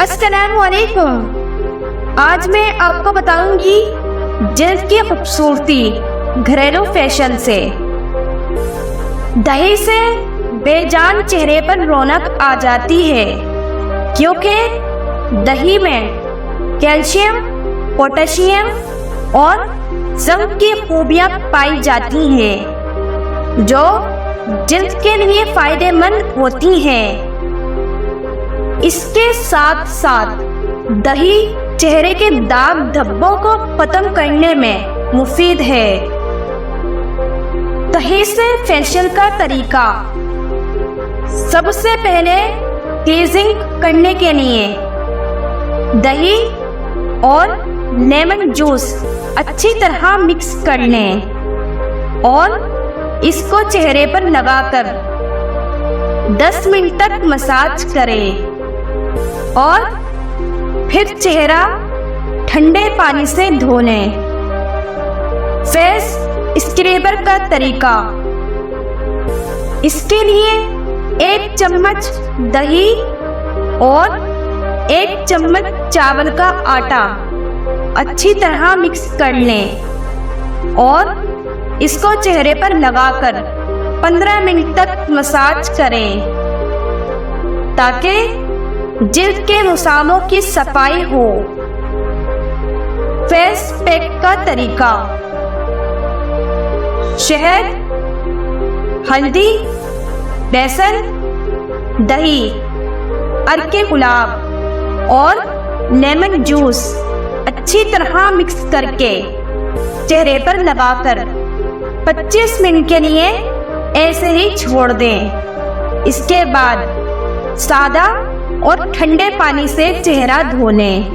अस्सलामुअलैकुम। आज मैं आपको बताऊंगी जल्द की खूबसूरती घरेलू फैशन से। दही से बेजान चेहरे पर रौनक आ जाती है, क्योंकि दही में कैल्शियम, पोटेशियम और जिंक की खूबियां पाई जाती हैं, जो जल्द के लिए फायदेमंद होती हैं। इसके साथ साथ दही चेहरे के दाग धब्बों को खत्म करने में मुफीद है। दही से फेशियल का तरीका। सबसे पहले क्लींजिंग करने के लिए दही और लेमन जूस अच्छी तरह मिक्स कर लें और इसको चेहरे पर लगाकर 10 मिनट तक मसाज करें और फिर चेहरा ठंडे पानी से धो लें। फेस स्क्रबर का तरीका। इसके लिए 1 चम्मच दही और 1 चम्मच चावल का आटा अच्छी तरह मिक्स कर लें और इसको चेहरे पर लगाकर 15 मिनट तक मसाज करें, ताकि जिल्द के मुसामों की सफाई हो। फेस पैक का तरीका। शहद, हल्दी, बेसन, दही, अर्के गुलाब और लेमन जूस अच्छी तरह मिक्स करके चेहरे पर लगाकर 25 मिनट के लिए ऐसे ही छोड़ दें। इसके बाद सादा और ठंडे पानी से चेहरा धो लें।